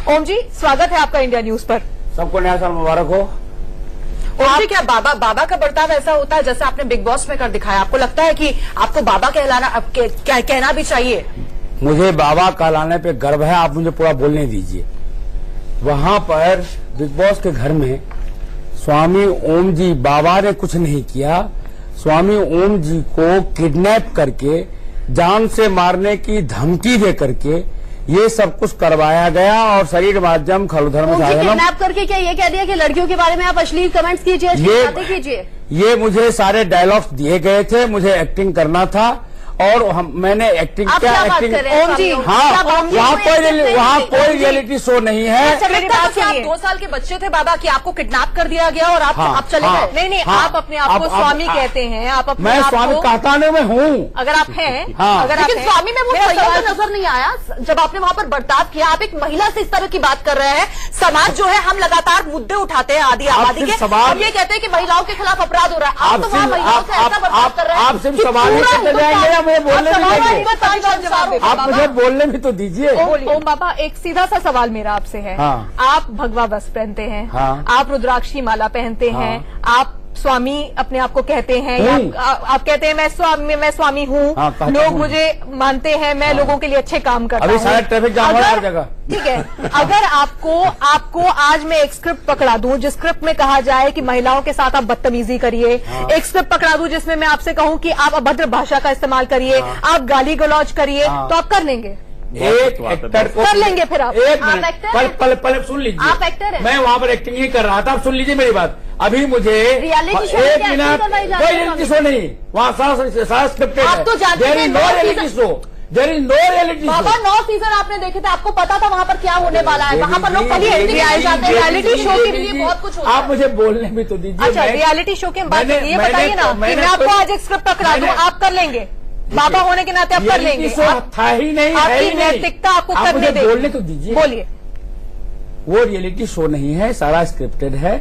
ओम जी, स्वागत है आपका इंडिया न्यूज पर। सबको नया साल मुबारक हो। ओम जी, क्या बाबा का बर्ताव ऐसा होता है जैसे आपने बिग बॉस में कर दिखाया? आपको लगता है कि आपको बाबा कहना भी चाहिए? मुझे बाबा कहलाने पे गर्व है, आप मुझे पूरा बोलने दीजिए। वहां पर बिग बॉस के घर में स्वामी ओम जी, बाबा ने कुछ नहीं किया। स्वामी ओम जी को किडनैप करके जान से मारने की धमकी दे करके ये सब कुछ करवाया गया और शरीर माध्यम खलुधर्म किडनैप करके क्या ये कह दिया कि लड़कियों के बारे में आप अश्लील कमेंट्स कीजिए, अश्लील बातें कीजिए? ये मुझे सारे डायलॉग्स दिए गए थे, मुझे एक्टिंग करना था और मैंने एक्टिंग क्या एक्टिंग ओम जी, हाँ, वहाँ कोई रियलिटी शो नहीं है। आप 2 साल के बच्चे थे बाबा कि आपको किडनैप कर दिया गया और आप चले गए? नहीं, आप अपने आप को स्वामी कहते हैं, आप अपने मैं स्वामी कहता नहीं, मैं हूँ। अगर आप हैं, लेकिन स्वामी में वो नजर नहीं आया जब आपने वहाँ पर बर्ताव किया। आप एक महिला से इस तरह की बात कर रहे हैं। समाज जो है, हम लगातार मुद्दे उठाते हैं आदि आबादी के, हम ये कहते हैं कि महिलाओं के खिलाफ अपराध हो रहा है। आप तो वहाँ महिलाओं से ऐसा बर्ताव कर रहे हैं। आप सिर्फ सवाल ही करते जाएंगे, मुझे बोलने भी देंगे। आप मुझे बोलने भी तो दीजिए। ओम बाबा, एक सीधा सा सवाल मेरा आपसे है। आप भगवा वस्त्र पहनते हैं, आप रुद्राक्षी माला पहनते हैं, आप स्वामी अपने आप को कहते हैं, या आप कहते हैं मैं स्वामी हूँ, लोग मुझे मानते हैं, मैं लोगों के लिए अच्छे काम करता हूँ। अभी सारा ट्रैफिक जाम हो हर जगह। ठीक है, अगर आपको आज मैं एक स्क्रिप्ट पकड़ा दूं जिस स्क्रिप्ट में कहा जाए कि महिलाओं के साथ आप बदतमीजी करिए, एक स्क्रिप्ट पकड़ा दूं जिसमें मैं आपसे कहूं कि आप अभद्र भाषा का इस्तेमाल करिए, आप गाली गलौज करिए, तो आप कर लेंगे? एक एक्टर को कर लेंगे फिर आप? एक मिनट पल सुन लीजिए, आप एक्टर हैं। मैं वहाँ पर एक्टिंग ही कर रहा था। आप सुन लीजिए मेरी बात। अभी मुझे एक मिनट, कोई रियलिटी शो नहीं, वहाँ सारा स्क्रिप्टेड है। तो there is no reality show, there is no reality show. बाबा 9 सीजन आपने देखे थे, आपको पता था वहाँ पर क्या होने वाला है। वहाँ पर लोग कभी एंट्री आए जाते हैं, रियलिटी शो के लिए बहुत कुछ होता है। आप मुझे बोलने भी तो दीजिए। अच्छा, रियलिटी शो की बात ये बताइए ना कि मैं आपको आज एक स्क्रिप्ट पकड़ा दूं, आप कर लेंगे? बाबा होने के नाते आप कर लेंगे? था ही नहीं, आपकी नैतिकता आपको करने देगी। बोलने तो दीजिए, बोलिए। वो रियलिटी शो नहीं है, सारा स्क्रिप्टेड है।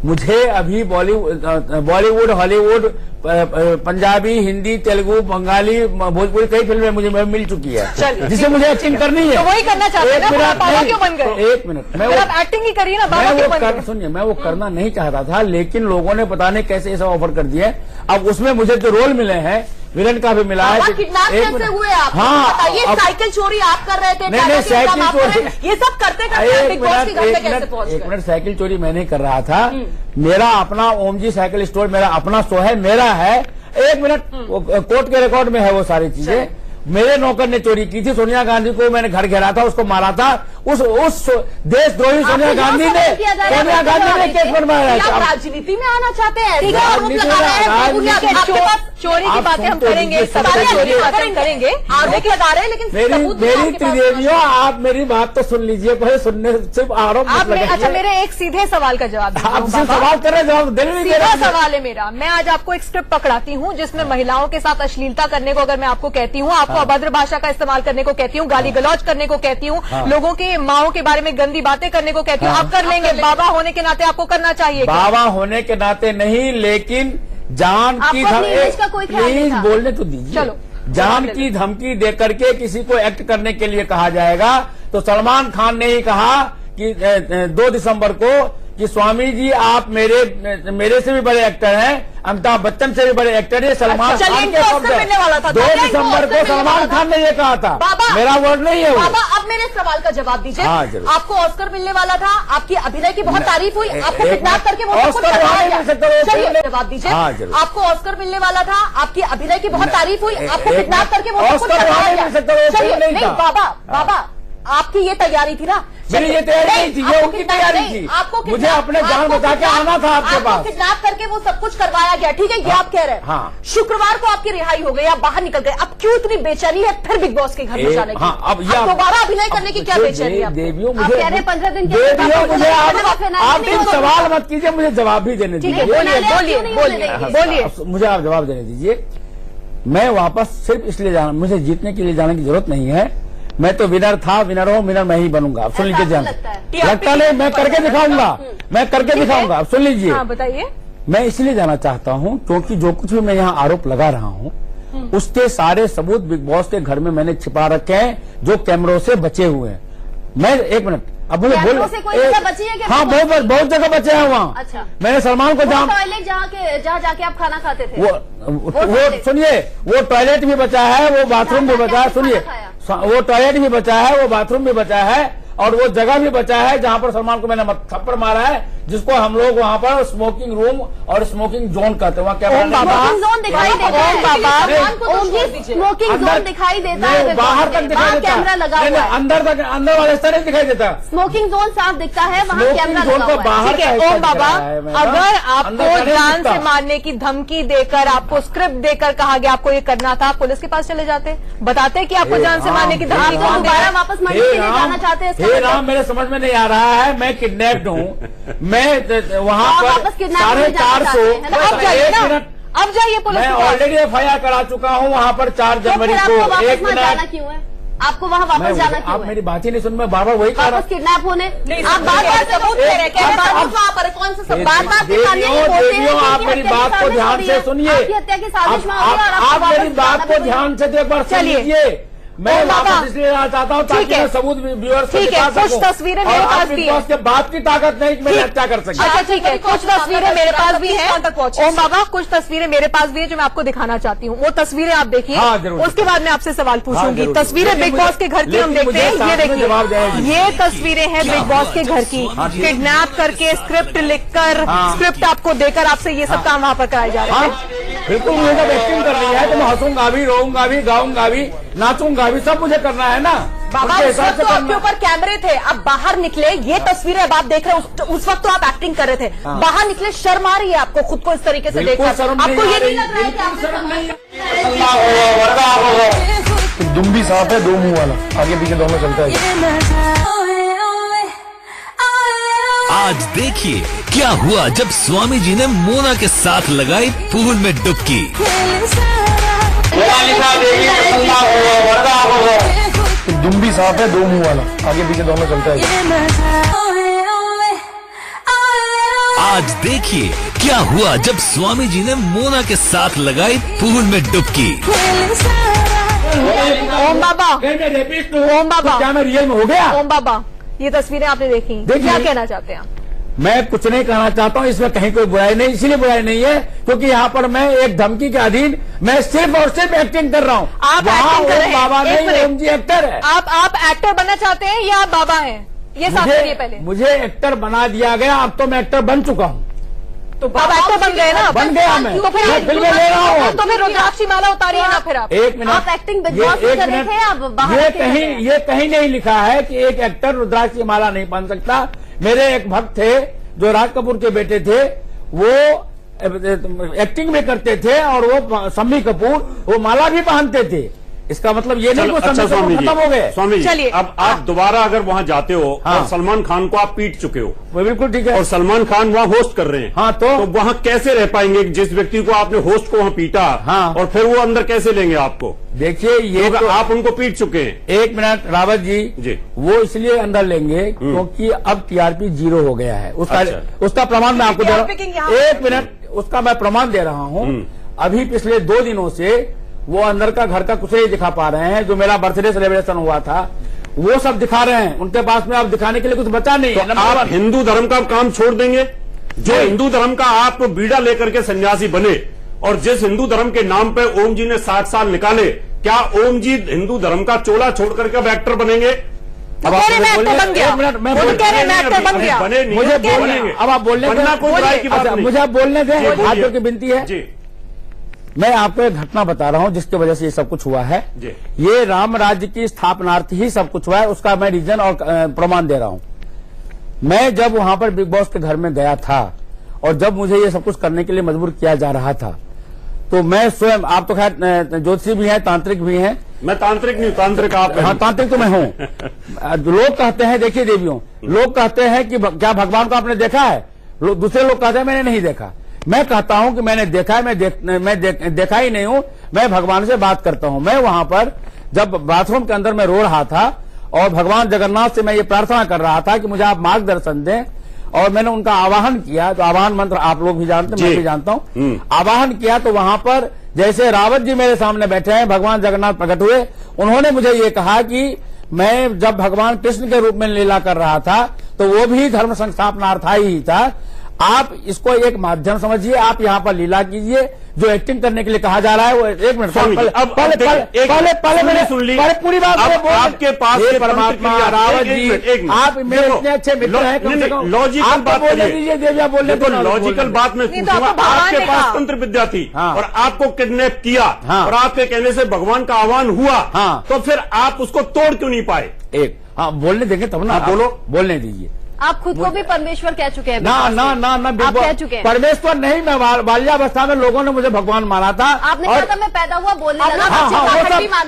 मुझे अभी बॉलीवुड, हॉलीवुड, पंजाबी, हिंदी, तेलुगु, बंगाली, भोजपुरी कई फिल्में मुझे मिल चुकी है जिसे मुझे एक्टिंग करनी है। तो वही करना चाहते हैं ना, बाबा क्यों बन गए? एक मिनट, मैं आप एक्टिंग ही करिए ना, बाबा क्यों बन गए? सुनिए, मैं वो करना नहीं चाहता था, लेकिन लोगों ने पता नहीं कैसे ये सब ऑफर कर दिया। अब उसमें मुझे जो रोल मिले हैं, विलन का भी मिला है। किडनैप कैसे हुए आप? बताइए, साइकिल चोरी आप कर रहे थे? नहीं, साइकिल चोरी ये सब करते करते बिग बॉस के घर पे कैसे पहुंच गए? एक मिनट, साइकिल चोरी मैं नहीं कर रहा था। मेरा अपना ओम जी साइकिल स्टोर, मेरा अपना शो है, मेरा है। एक मिनट, कोर्ट के रिकॉर्ड में है वो सारी चीजें। मेरे नौकर ने चोरी की थी, सोनिया गांधी को मैंने घर घेरा था, उसको मारा था। उस देशद्रोही सोनिया गांधी ने केस बनवाया। आप राजनीति में आना चाहते हैं? चोरी की बातें हम करेंगे, चोरी बातें करेंगे, आरोप लगा रहे हैं, लेकिन मेरी त्रिदेवियों, आप मेरी बात तो सुन लीजिए, पहले सुनने सिर्फ आरोप मत लगाइए। अच्छा, मेरे एक सीधे सवाल का जवाब दीजिए। आप सिर्फ सवाल कर रहे हैं, जवाब देने नहीं दे रहे। सीधा सवाल है मेरा। मैं आज आपको एक स्क्रिप्ट पकड़ाती हूँ जिसमें महिलाओं के साथ अश्लीलता करने को अगर मैं आपको कहती हूँ, आपको अभद्र भाषा का इस्तेमाल करने को कहती हूँ, गाली गलौज करने को कहती हूँ, लोगों की माओं के बारे में गंदी बातें करने को कहती हूँ, आप कर लेंगे? बाबा होने के नाते आपको करना चाहिए? बाबा होने के नाते नहीं, लेकिन जान की प्लीज बोलने तो दीजिए। चलो, जान की धमकी दे करके किसी को एक्ट करने के लिए कहा जाएगा तो सलमान खान ने ही कहा कि 2 दिसंबर को कि स्वामी जी आप मेरे से भी बड़े एक्टर हैं, अमिताभ बच्चन से भी बड़े एक्टर है, सलमान खान के शब्द है। 2 दिसंबर को सलमान खान ने ये कहा था, मेरा वर्ड नहीं है वो। बाबा, अब मेरे सवाल का जवाब दीजिए। आपको ऑस्कर मिलने वाला था, आपकी अभिनय की बहुत तारीफ हुई, आपको किडनैप करके वो सब कुछ करवाया गया। जवाब दीजिए, आपको ऑस्कर मिलने वाला था, आपकी अभिनय की बहुत तारीफ हुई, आपको किडनैप करके वो सब कुछ करवाया गया। नहीं बाबा, आपकी ये तैयारी थी ना? मेरी ये तैयारी नहीं थी, ये उनकी तैयारी थी। मुझे अपने जान बचा के आना था आपके पास। किडनैप करके वो सब कुछ करवाया गया, ठीक है, ये आप कह रहे हैं। शुक्रवार को आपकी रिहाई हो गई, आप बाहर निकल गए। अब क्यों इतनी बेचैनी है फिर बिग बॉस के घर में जाने की? अब दोबारा अभिनय करने की क्या बेचैनी है? देवियों, मुझे 15 दिन मुझे आप सवाल मत कीजिए, मुझे जवाब भी देने दीजिए। बोलिए, मुझे आप जवाब देने दीजिए। मैं वापस सिर्फ इसलिए जाना, मुझे जीतने के लिए जाने की जरूरत नहीं है। मैं तो विनर था, विनर हूँ, विनर मैं ही बनूंगा। अब सुन लीजिए, जान लगता नहीं, मैं करके दिखाऊंगा, मैं करके दिखाऊंगा। अब सुन लीजिए, बताइए। मैं इसलिए जाना चाहता हूँ क्योंकि जो कुछ भी मैं यहाँ आरोप लगा रहा हूँ उसके सारे सबूत बिग बॉस के घर में मैंने छिपा रखे हैं, जो कैमरों से बचे हुए हैं। मैं एक मिनट, अब मुझे बोल से कोई जगह बची है? हाँ, बहुत जगह बचे हैं वहाँ। अच्छा, मैंने सलमान को टॉयलेट जहाँ जाके आप खाना खाते थे वो सुनिए, वो टॉयलेट भी बचा है, वो बाथरूम भी बचा है। सुनिए, वो टॉयलेट भी बचा है, वो बाथरूम भी बचा है, और वो जगह भी बचा है जहाँ पर सलमान को मैंने थप्पड़ मारा है, जिसको हम लोग वहाँ पर स्मोकिंग रूम और स्मोकिंग जोन कहते हैं। वहाँ क्या स्मोकिंग जोन दिखाई देता है, स्मोकिंग जोन दिखाई देता है, बाहर तक दिखाई देता है, कैमरा लगा हुआ है, अंदर तक, अंदर वाले स्तर नहीं दिखाई देता। स्मोकिंग जोन साफ दिखता है, वहाँ कैमरा लगा हुआ है। बाहर ठीक है ओम बाबा, अगर आपको जान से मारने की धमकी देकर, आपको स्क्रिप्ट देकर कहा गया आपको ये करना था, पुलिस के पास चले जाते, बताते कि आपको जान से मारने की धमकी, दोबारा वापस मरने के लिए जाना चाहते हैं? मेरे समझ में नहीं आ रहा है, मैं किडनैप्ड हूँ, मैं वहाँ पर 450 अब जाइए पुलिस। मैं ऑलरेडी FIR करा चुका हूँ वहाँ पर 4 जनवरी को। 1 मिनट क्यों है आपको वहाँ वापस जाना? क्यों आप मेरी बात ही नहीं सुन, मैं बार बार वही कह रहा हूँ। किडनैप होने आप बार-बार सबूत दे रहे हैं, वहाँ पर कौन सा बार-बार देवियों, आप मेरी बात को ध्यान से सुनिए, हत्या की साजिश में आप मेरी बात को ध्यान से एक बार सुनिए। मैं वापस इसलिए आना चाहता हूँ ताकि मैं सबूत व्यूअर्स को दिखा सकूं। कुछ तस्वीरें मेरे पास भी हैं। के बात की ताकत नहीं कि मैं हत्या कर सकूं। अच्छा ठीक है, कुछ तस्वीरें मेरे पास भी हैं। ओम बाबा, कुछ तस्वीरें मेरे पास भी है जो मैं आपको दिखाना चाहती हूँ। वो तस्वीरें आप देखिए, उसके बाद मैं आपसे सवाल पूछूंगी। तस्वीरें बिग बॉस के घर की हम देखते हैं, ये देखिए, ये तस्वीरें हैं बिग बॉस के घर की। किडनैप करके, स्क्रिप्ट लिखकर, स्क्रिप्ट आपको देकर आपसे ये सब काम वहाँ पर कराए जा रहे हैं। बिल्कुल, मुझे जब एक्टिंग करनी है तो मैं हंसूंगा भी, रोऊंगा भी, गाऊंगा भी, नाचूंगा भी, सब मुझे करना है ना। बाबा उस वक्त तो आपके ऊपर कैमरे थे, अब बाहर निकले, ये तस्वीरें अब आप देख रहे हैं, उस वक्त तो आप एक्टिंग कर रहे थे, बाहर निकले, शर्म आ रही है आपको खुद को इस तरीके से देखकर? आपको ये नहीं लग रहा है कि आप दुम भी सांप है, 2 मुंह वाला, आगे पीछे दोनों चलता है। आज देखिए क्या हुआ जब स्वामी जी ने मोना के साथ लगाई पूल में डुबकी। दुम भी सांप है, 2 मुंह वाला, आगे पीछे दोनों चलता है। आज देखिए क्या हुआ जब स्वामी जी ने मोना के साथ लगाई पूल में डुबकी। ओम बाबा, ओम बाबा, क्या मैं रियल में हो गया? ओम बाबा, ये तस्वीरें आपने देखी, क्या कहना चाहते हैं आप? मैं कुछ नहीं कहना चाहता हूँ, इसमें कहीं कोई बुराई नहीं, इसीलिए बुराई नहीं है क्योंकि यहाँ पर मैं एक धमकी के अधीन, मैं सिर्फ और सिर्फ एक्टिंग कर रहा हूँ। आप एक्टिंग कर रहे हैं, बाबा नहीं, ओम जी एक्टर है। आप एक्टर बनना चाहते हैं या आप बाबा हैं? ये साफ करिए पहले। मुझे एक्टर बना दिया गया, अब तो मैं एक्टर बन चुका हूँ। तो बाबा एक्टर बन गए ना? बन गया मैं, तो फिर फिल्में ले रहा हूँ। तो फिर रुद्राक्षी माला उतारिए ना फिर आप। एक मिनट, आप एक्टिंग बिग बॉस में कर रहे थे, आप बाहर ये कहीं नहीं लिखा है कि एक एक्टर रुद्राक्षी माला नहीं पहन सकता। मेरे एक भक्त थे जो राज कपूर के बेटे थे, वो एक्टिंग भी करते थे और वो शम्मी कपूर वो माला भी पहनते थे। इसका मतलब ये नहीं कि अच्छा स्वामी जी, खत्म हो गए। स्वामी जी, चलिए अब आप दोबारा अगर वहाँ जाते हो और सलमान खान को आप पीट चुके हो, वो बिल्कुल ठीक है, और सलमान खान वहाँ होस्ट कर रहे हैं, हाँ तो वहाँ कैसे रह पाएंगे? जिस व्यक्ति को आपने होस्ट को वहाँ पीटा, और फिर वो अंदर कैसे लेंगे आपको? देखिए ये तो आप उनको पीट चुके हैं। एक मिनट रावत जी, वो इसलिए अंदर लेंगे क्योंकि अब TRP 0 हो गया है। उसका प्रमाण मैं आपको दे रहा हूँ, एक मिनट, उसका मैं प्रमाण दे रहा हूँ। अभी पिछले 2 दिनों से वो अंदर का घर का कुछ नहीं दिखा पा रहे हैं। जो मेरा बर्थडे सेलिब्रेशन हुआ था वो सब दिखा रहे हैं, उनके पास में अब दिखाने के लिए कुछ बचा नहीं है। आप हिंदू धर्म का काम छोड़ देंगे? जो हिंदू धर्म का आप बीड़ा लेकर के सन्यासी बने, और जिस हिंदू धर्म के नाम पे ओम जी ने 60 साल निकाले, क्या ओम जी हिंदू धर्म का चोला छोड़ करके अब एक्टर बनेंगे? अब आप बन गया, बने नहीं, मुझे बोलने, अब आप बोलने, मुझे आप बोलने दें, हाथ जोड़ के विनती है। मैं आपको एक घटना बता रहा हूं जिसकी वजह से ये सब कुछ हुआ है। ये राम राज्य की स्थापनार्थ ही सब कुछ हुआ है, उसका मैं रीजन और प्रमाण दे रहा हूं। मैं जब वहां पर बिग बॉस के घर में गया था और जब मुझे ये सब कुछ करने के लिए मजबूर किया जा रहा था, तो मैं स्वयं, आप तो खैर ज्योतिषी भी हैं, तांत्रिक भी हैं। मैं तांत्रिक नहीं, तांत्रिक आप हैं। हाँ, तांत्रिक तो मैं हूँ। लोग कहते हैं, देखिए देवियों, लोग कहते हैं कि क्या भगवान को आपने देखा है? दूसरे लोग कहते हैं मैंने नहीं देखा। मैं कहता हूं कि मैंने देखा है, मैं देखा ही नहीं हूं, मैं भगवान से बात करता हूं। मैं वहां पर जब बाथरूम के अंदर मैं रो रहा था और भगवान जगन्नाथ से मैं ये प्रार्थना कर रहा था कि मुझे आप मार्गदर्शन दें, और मैंने उनका आवाहन किया। तो आवाहन मंत्र आप लोग भी जानते हैं, मैं भी जानता हूं। आवाहन किया तो वहां पर जैसे रावत जी मेरे सामने बैठे हैं, भगवान जगन्नाथ प्रकट हुए। उन्होंने मुझे ये कहा कि मैं जब भगवान कृष्ण के रूप में लीला कर रहा था तो वो भी धर्म संस्थापनार्थाई ही था। आप इसको एक माध्यम समझिए, आप यहाँ पर लीला कीजिए। जो एक्टिंग करने के लिए कहा जा रहा है वो एक मिनट पहले मैंने सुन ली पूरी बात। आपके पास परमात्मा रावत जी, आप मेरे इतने अच्छे मित्र हैं, लॉजिकल बात बोलने दीजिए देविया, बोलने तो लॉजिकल बात में पूछूंगा। आपके पास तंत्र विद्या थी और आपको किडनैप किया और आपके कहने से भगवान का आह्वान हुआ, तो फिर आप उसको तोड़ क्यों नहीं पाए? एक बोलने देंगे तब ना, बोलो, बोलने दीजिए। आप खुद को भी परमेश्वर कह चुके हैं। ना आप कह चुके हैं परमेश्वर नहीं, मैं बाल्यावस्था में लोगों ने मुझे भगवान माना था। आपने कहा था मैं पैदा हुआ बोलने लगा।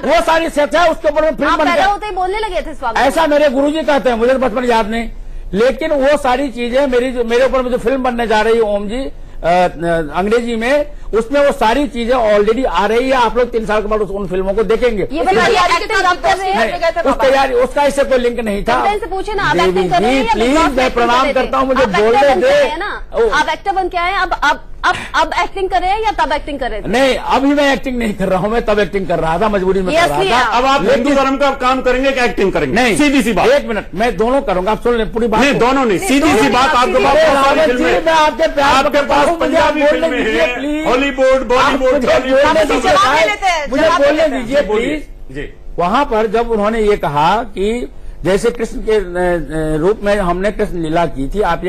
वो सारी सच है, उसके ऊपर मैं फिल्म पैदा होते ही बोलने लगे थे स्वामी, ऐसा मेरे गुरुजी कहते हैं, मुझे बचपन याद नहीं। लेकिन वो सारी चीजें मेरे ऊपर मुझे फिल्म बनने जा रही है ओम जी अंग्रेजी में, उसमें वो सारी चीजें ऑलरेडी आ रही है। आप लोग 3 साल के बाद उन फिल्मों को देखेंगे। उस तैयारी उसका इससे कोई लिंक नहीं था। पूछे ना, प्लीज मैं प्रणाम करता हूँ, मुझे बोलने दे। आप एक्टर बन के आए, अब एक्टिंग कर रहे हैं या तब एक्टिंग कर रहे थे? नहीं, अभी मैं एक्टिंग नहीं कर रहा हूँ, मैं तब एक्टिंग कर रहा था, मजबूरी में कर रहा था। अब आप हिंदू धर्म का काम करेंगे कि एक्टिंग करेंगे? नहीं, सीधी सी बात। एक मिनट, मैं दोनों करूंगा, आप सुन लें पूरी बात। नहीं, दोनों नहीं, सीधी सी बात। आपके पास आपके पास पंजाबी फिल्में हैं, हॉलीवुड, बॉलीवुड, मुझे बोलने दीजिए प्लीज। वहां पर जब उन्होंने ये कहा कि जैसे कृष्ण के रूप में हमने कृष्ण लीला की थी, आप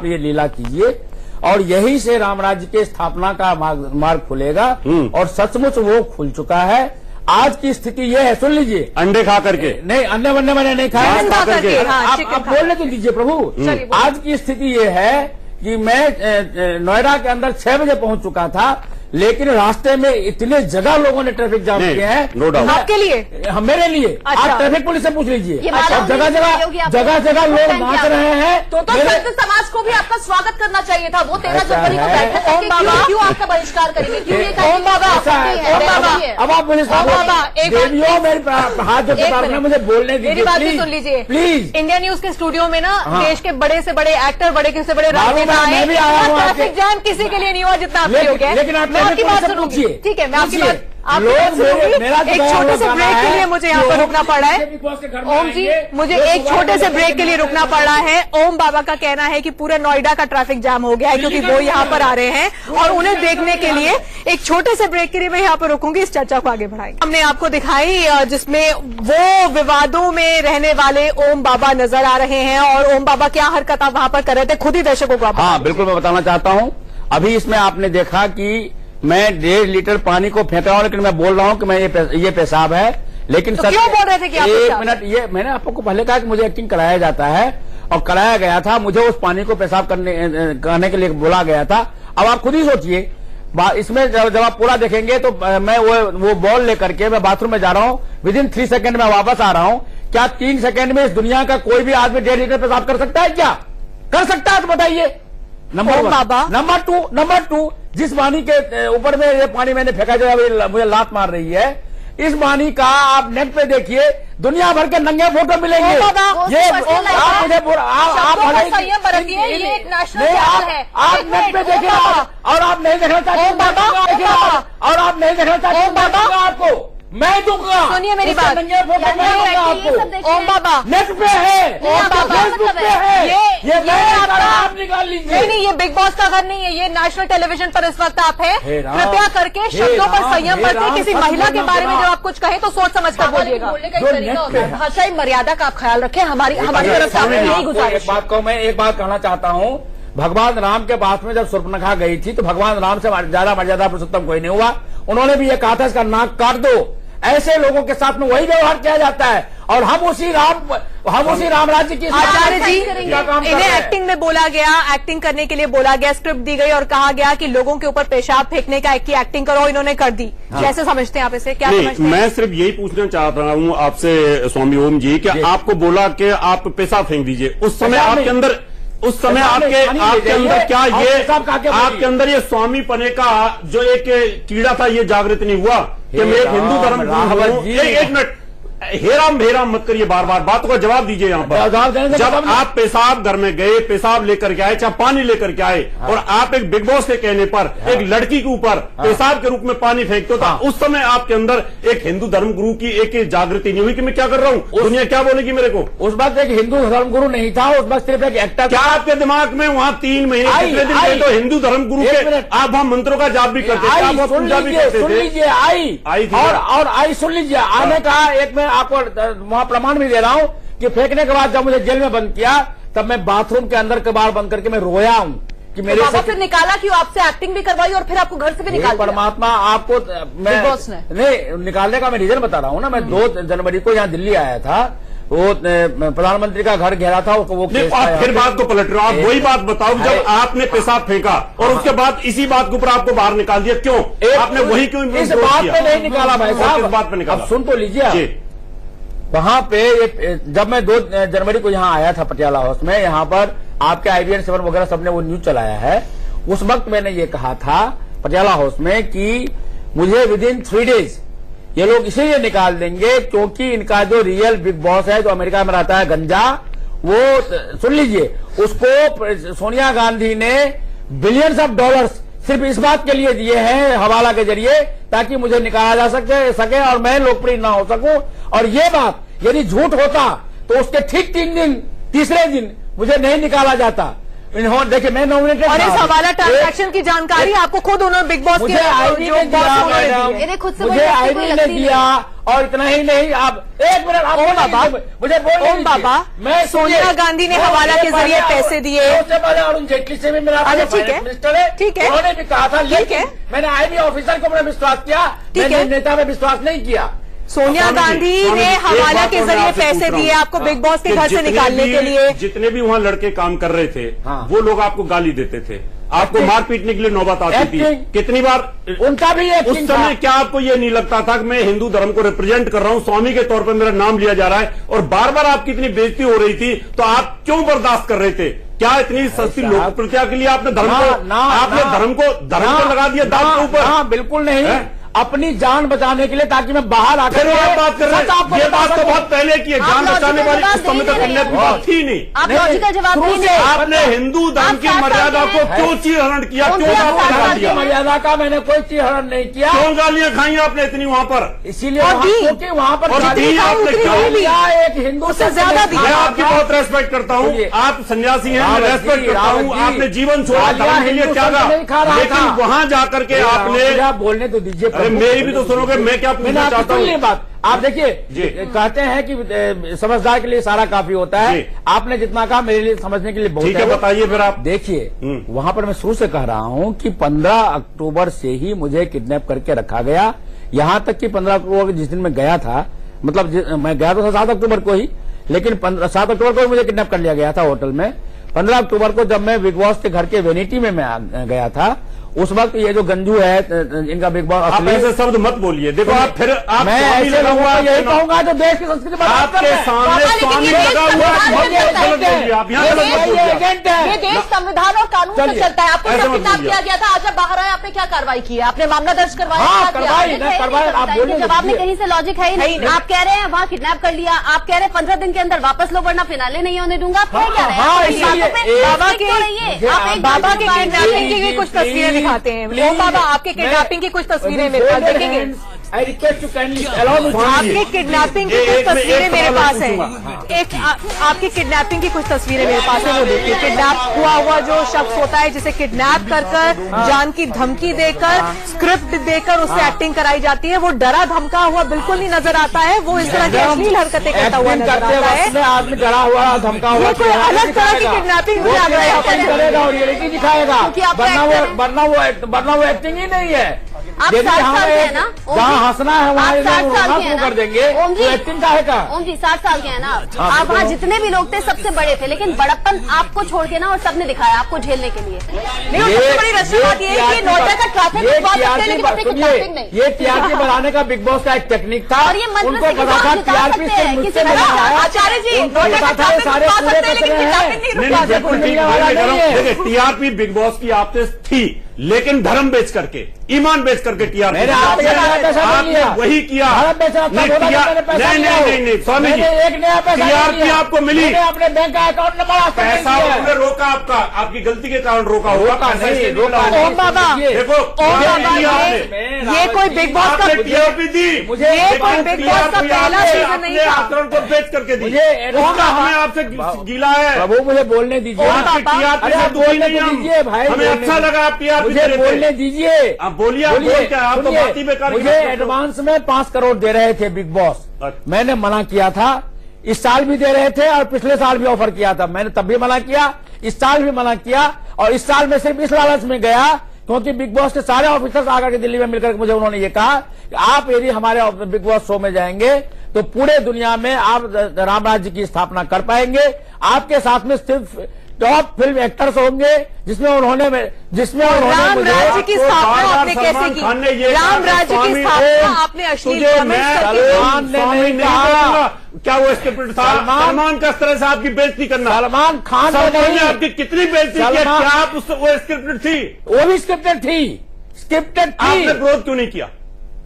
ये लीला कीजिए और यही से राम राज्य के स्थापना का मार्ग खुलेगा, और सचमुच वो खुल चुका है। आज की स्थिति ये है, सुन लीजिए। अंडे खा करके? नहीं, अंडे वंडे मैंने नहीं खाया, खा करके। आप बोलने तो दीजिए प्रभु। आज की स्थिति ये है कि मैं नोएडा के अंदर 6 बजे पहुंच चुका था, लेकिन रास्ते में इतने जगह लोगों ने ट्रैफिक जाम किए हैं। No doubt. आपके लिए? मेरे लिए। आप ट्रैफिक पुलिस से पूछ लीजिए। जगह जगह लोग नाच रहे हैं। तो संत समाज को भी आपका स्वागत करना चाहिए था। वो 13 जनवरी को बैठे ओम बाबा, क्यों आपका बहिष्कार करेंगे? क्यों ये ओम बाबा, अब आप पुलिस देवियों मेरे हाथ जो मुझे बोलने दीजिए, मेरी बात सुन लीजिए प्लीज। इंडिया न्यूज के स्टूडियो में ना देश के बड़े से बड़े एक्टर, बड़े से बड़े राजनेता आए। ट्रैफिक जाम किसी के लिए नहीं हुआ जितना आपके हो गया। लेकिन आप आपकी बात सुनूंगी, ठीक है? मैं आपकी बात एक छोटे से ब्रेक के लिए मुझे यहाँ पर रुकना पड़ा है। ओम जी, मुझे एक छोटे से ब्रेक के लिए रुकना पड़ा है। ओम बाबा का कहना है कि पूरे नोएडा का ट्रैफिक जाम हो गया है क्योंकि वो यहाँ पर आ रहे हैं और उन्हें देखने के लिए एक छोटे से ब्रेक के लिए मैं यहाँ पर रुकूंगी। इस चर्चा को आगे बढ़ाएंगे। हमने आपको दिखाई जिसमें वो विवादों में रहने वाले ओम बाबा नजर आ रहे हैं और ओम बाबा क्या हरकत आप वहां पर कर रहे थे, खुद ही दर्शकों को। हाँ बिल्कुल, मैं बताना चाहता हूँ। अभी इसमें आपने देखा कि मैं 1.5 लीटर पानी को फेंक रहा हूं, लेकिन मैं बोल रहा हूं कि मैं ये पेशाब है। लेकिन तो क्यों बोल रहे थे कि आप एक मिनट, ये मैंने आपको पहले कहा कि मुझे एक्टिंग कराया जाता है और कराया गया था। मुझे उस पानी को पेशाब करने के लिए बोला गया था। अब आप खुद ही सोचिए, इसमें जब आप पूरा देखेंगे तो मैं वो बॉल लेकर के मैं बाथरूम में जा रहा हूं, विदिन 3 सेकंड में वापस आ रहा हूं। क्या 3 सेकंड में इस दुनिया का कोई भी आदमी 1.5 लीटर पेशाब कर सकता है? क्या कर सकता है तो बताइए। नंबर 2, जिस पानी के ऊपर में ये पानी मैंने फेंका जो मुझे लात मार रही है, इस पानी का आप नेट पे देखिए, दुनिया भर के नंगे फोटो मिलेंगे। ये आप नेट पे देखिए और आप नहीं देखना चाहते, और आप नहीं देखना चाहते आपको मैं दूंगा। सुनिए मेरी बात, आपको ओम बाबा नेट पे है, फेसबुक पे है, ये आप निकाल लीजिए। नहीं, ये बिग बॉस का घर नहीं है, ये नेशनल टेलीविजन पर इस वक्त आप है। कृपया करके शब्दों पर संयम बरतें। किसी महिला के बारे में जब आप कुछ कहें तो सोच समझ कर बोलिएगा। भाषाई मर्यादा का आप ख्याल रखें। हमारी तरफ से यही गुजारिश। मैं एक बात कहना चाहता हूँ। भगवान राम के पास में जब शूर्पणखा गई थी तो भगवान राम से ज्यादा मर्यादा पुरुषोत्तम कोई नहीं हुआ। उन्होंने भी ये कहा था इसका नाक काट दो। ऐसे लोगों के साथ में वही व्यवहार किया जाता है और हम उसी राम राज्य की। आचार्य जी, इन्हें एक्टिंग में बोला गया, एक्टिंग करने के लिए बोला गया, स्क्रिप्ट दी गई और कहा गया कि लोगों के ऊपर पेशाब फेंकने का की एक्टिंग करो, इन्होंने कर दी। कैसे समझते हैं आप इसे? क्या समझते हैं? मैं सिर्फ यही पूछना चाह रहा हूँ आपसे स्वामी ओम जी, कि आपको बोला कि आप पेशाब फेंक दीजिए, उस समय आपके अंदर आपके अंदर क्या ये आपके अंदर ये स्वामी पने का जो एक कीड़ा था ये जागृत नहीं हुआ कि मैं एक हिंदू धर्म? एक मिनट, हेराम भेराम मत करिए, बार बार बातों का जवाब दीजिए। यहाँ पर जब आप पेशाब घर में गए, पेशाब लेकर के आए, चाहे पानी लेकर के आए, और आप एक बिग बॉस के कहने पर एक लड़की के ऊपर पेशाब के रूप में पानी फेंकते हो, तो उस समय आपके अंदर एक हिंदू धर्म गुरु की एक जागृति नहीं हुई कि मैं क्या कर रहा हूँ, दुनिया क्या बोलेगी मेरे को? उस वक्त एक हिंदू धर्म गुरु नहीं था, उस वक्त सिर्फ एक एक्टर। क्या आपके दिमाग में वहाँ 3 महीने कितने दिन गए तो हिंदू धर्म गुरु के आप वहाँ मंत्रों का जाप भी करते थे, पूजा भी करते थे? सुन लीजिए, आई और आई सुन लीजिए, आने का एक मैं आपको वहां प्रमाण भी दे रहा हूं कि फेंकने के बाद जब मुझे जेल में बंद किया, तब मैं बाथरूम के अंदर कबाड़ बंद करके मैं रोया हूं कि मेरे बाबा फिर निकाला क्यों? आपसे एक्टिंग भी करवाई और फिर आपको घर से भी निकाल दिया। परमात्मा आपको मैं नहीं निकालने का मैं रीजन बता रहा हूं ना। मैं 2 जनवरी को यहाँ दिल्ली आया था, वो प्रधानमंत्री का घर घेरा था, वो आप फिर बात को पलट रहे हो। आप वही बात बताओ, जब आपने पेशाब फेंका और उसके बाद इसी बात के ऊपर आपको बाहर निकाल दिया, क्यों? आपने वही क्यों? इस बात पे नहीं निकाला भाई साहब, इस बात पे निकाला। सुन तो लीजिए, वहां पे जब मैं 2 जनवरी को यहाँ आया था पटियाला हाउस में, यहाँ पर आपके IBN 7 वगैरह सबने वो न्यूज चलाया है, उस वक्त मैंने ये कहा था पटियाला हाउस में कि मुझे विदिन 3 डेज ये लोग इसीलिए निकाल देंगे क्योंकि इनका जो रियल बिग बॉस है, जो अमेरिका में रहता है गंजा, वो सुन लीजिए, उसको सोनिया गांधी ने बिलियंस ऑफ डॉलर्स सिर्फ इस बात के लिए दिए हैं हवाला के जरिए, ताकि मुझे निकाला जा सके और मैं लोकप्रिय ना हो सकूं। और ये बात यदि झूठ होता तो उसके ठीक 3 दिन, तीसरे दिन मुझे नहीं निकाला जाता। देखिए मैं नॉमिनेटेड, और इस हवाला ट्रांजैक्शन की जानकारी आपको खुद उन्होंने बिग बॉस मुझे आईडी ने दिया, और इतना ही नहीं, आप एक मिनट मुझे बोलने ओम बाबा, मैं सोनिया गांधी ने हवाला के जरिए पैसे दिए, उससे पहले अरुण जेटली से भी मेरा मिनिस्टर है, ठीक है, उन्होंने भी कहा था, लेकिन मैंने IB ऑफिसर को मैंने विश्वास किया, मैंने नेता में विश्वास नहीं किया। सोनिया गांधी ने हवाला के जरिए पैसे दिए आपको बिग बॉस के घर से निकालने के लिए। जितने भी वहाँ लड़के काम कर रहे थे, वो लोग आपको गाली देते थे, आपको मार पीटने के लिए नौबत आती थी, कितनी बार उनका भी उस समय क्या आपको ये नहीं लगता था कि मैं हिंदू धर्म को रिप्रेजेंट कर रहा हूँ, स्वामी के तौर पर मेरा नाम लिया जा रहा है, और बार बार आपकी इतनी बेइज्जती हो रही थी, तो आप क्यों बर्दाश्त कर रहे थे? क्या इतनी सस्ती लोकप्रियता के लिए आपने धर्म को लगा दिया दांव के ऊपर? बिल्कुल नहीं, अपनी जान बचाने के लिए, ताकि मैं बाहर आकर बात कर रहे हैं। ये बात तो बहुत पहले की है, जान बचाने वाली उस समय तक कन्या की बात थी नहीं। आप लॉजिकल जवाब दीजिए। आपने हिंदू धर्म की मर्यादा को क्यों चीरहरण किया? क्यों आपने मर्यादा का मैंने कोई चीरहरण नहीं किया। क्यों गालियां खाई आपने इतनी वहाँ पर? इसीलिए क्योंकि वहाँ पर आपने क्यों लिया एक हिंदू से ज्यादा। मैं आपकी बहुत रेस्पेक्ट करता हूँ, आप सन्यासी हैं, मैं रेस्पेक्ट करता हूँ, आपने जीवन छोड़ा धर्म के लिए त्यागा, लेकिन वहाँ जाकर के आपने बोलने तो दीजिए, मेरी भी तो सुनोगे, मैं क्या पूछना चाहता हूँ? बात आप देखिए, कहते हैं कि समझदार के लिए सारा काफी होता है, आपने जितना कहा मेरे लिए समझने के लिए बहुत है। बताइए फिर आप। देखिए वहां पर मैं शुरू से कह रहा हूं कि 15 अक्टूबर से ही मुझे किडनैप करके रखा गया, यहां तक कि 15 अक्टूबर जिस दिन मैं गया था, मतलब मैं गया तो था 7 अक्टूबर को ही, लेकिन 7 अक्टूबर को मुझे किडनैप कर लिया गया था होटल में। 15 अक्टूबर को जब मैं बिग बॉस के घर के वेनिटी में मैं गया था, उस वक्त ये जो गंजू है इनका बिग बॉस, आप ऐसे शब्द मत बोलिए। देखो आप फिर आप मैं ऐसे लगा यही कहूंगा जो देश की संस्कृति आपके सामने स्वामी लगा हुआ है, आप यहाँ एजेंट है। ये देश संविधान और कानून से चलता है। आपको जब किडनैप किया गया था, आज जब बाहर आए आपने क्या कार्रवाई की है? आपने मामला दर्ज करवाया? आप बोलिए, जवाब में कहीं से लॉजिक है ही नहीं। आप कह रहे हैं वहाँ किडनैप कर लिया, आप कह रहे हैं 15 दिन के अंदर वापस लो वरना फिनाले नहीं होने दूंगा। आप क्या कह रहे हैं? बाबा के किडनैपिंग की कुछ तस्वीरें दिखाते हैं। ओम बाबा, आपके किडनैपिंग की कुछ तस्वीरें मेरे पास देखेंगे। आपके किडनैपिंग की कुछ तस्वीरें मेरे पास है। एक आपकी किडनैपिंग की कुछ तस्वीरें मेरे पास है, वो देखिए। किडनैप हुआ जो शख्स होता है, जिसे किडनैप कर जान की धमकी देकर, स्क्रिप्ट देकर उससे एक्टिंग कराई जाती है, वो डरा धमका हुआ बिल्कुल नहीं नजर आता है। वो इस तरह की अश्लील हरकतें करता हुआ नजर आता है। आदमी डरा हुआ धमका हुआ, कोई अलग तरह की किडनैपिंग करेगा और रियलिटी दिखाएगा, वरना वो एक्टिंग ही नहीं है। आप 60 साल के हैं ना, जहाँ हंसना है वहाँ शुरू कर देंगे। ओम जी, एक्टिंग का है का? ओम जी 60 साल के हैं ना आप, वहाँ जितने भी लोग थे सबसे बड़े थे, लेकिन बड़प्पन आपको छोड़ के ना और सबने दिखाया आपको झेलने के लिए। सबसे बड़ी रस्म बात ये है कि नोएडा का ट्रैफिक ये टीआरपी बनाने का बिग बॉस का एक टेक्निक था, और ये उनको पता था टीआरपी से मुझसे आचार्य जी, टीआरपी बिग बॉस की आपसे थी, लेकिन धर्म बेच करके, ईमान बेच करके टीआरपी आपने वही किया। नहीं स्वामी जी, टीआरपी आपको मिली, अपने बैंक का अकाउंट नंबर पैसा उन्होंने रोका, आपका आपकी गलती के कारण रोका होगा। ओम बाबा, देखो ये कोई बिग बॉस का टीआरपी दी, ये कोई बिग बॉस का पहला सीजन नहीं था। आचरण को बेच करके दी, हमें आपसे गीला है। प्रभु मुझे बोलने दीजिए, बोलने दीजिए भाई, हमें अच्छा लगा आप टीआरपी बोलने दीजिए। आप बोलिए, आप तो बात ही बेकार। मुझे एडवांस में 5 करोड़ दे रहे थे बिग बॉस, मैंने मना किया था। इस साल भी दे रहे थे और पिछले साल भी ऑफर किया था, मैंने तब भी मना किया, इस साल भी मना किया। और इस साल में सिर्फ इस लालच में गया क्योंकि बिग बॉस के सारे ऑफिसर्स आकर के दिल्ली में मिलकर मुझे उन्होंने ये कहा कि आप यदि हमारे बिग बॉस शो में जाएंगे तो पूरे दुनिया में आप राम राज्य की स्थापना कर पाएंगे। आपके साथ में सिर्फ टॉप फिल्म एक्टर्स होंगे जिसमें उन्होंने राम राज्य की स्थापना आपने कैसे की? राम राज्य की स्थापना आपने अश्लील नहीं कहा। क्या वो स्क्रिप्टेड था? सलमान का तरह से आपकी बेइज्जती करना, सलमान खान ने आपकी कितनी बेइज्जती की? क्या आप वो स्क्रिप्टेड थी? वो भी स्क्रिप्टेड थी, स्क्रिप्टेड थी। आपने विरोध क्यों नहीं किया?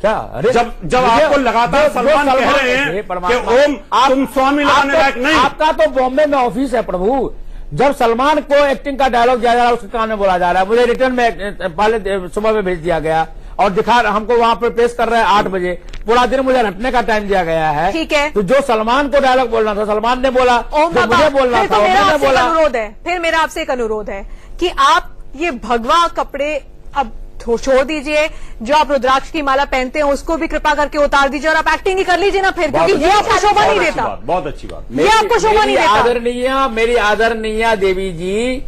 क्या? अरे जब आपको लगातार सलमान कह रहे हैं कि ओम तुम स्वामी लगाने लायक नहीं। आपका तो बॉम्बे में ऑफिस है प्रभु, जब सलमान को एक्टिंग का डायलॉग दिया जा रहा है उसके कान में बोला जा रहा है, मुझे रिटर्न में पहले सुबह में भेज दिया गया और हमको वहां पर पेश कर रहे हैं 8 बजे, पूरा दिन मुझे हटने का टाइम दिया गया है। ठीक है, तो जो सलमान को डायलॉग बोलना था सलमान ने बोला, जो मुझे बोलना था उन्होंने बोला। फिर मेरा आपसे एक अनुरोध है कि आप ये भगवा कपड़े अब छोड़ दीजिए, जो आप रुद्राक्ष की माला पहनते हैं उसको भी कृपा करके उतार दीजिए और आप एक्टिंग ही कर लीजिए ना फिर, क्योंकि ये आपको शोभा नहीं देता। बहुत अच्छी बात, ये आपको शोभा नहीं देता। मेरी आदरणीय देवी जी,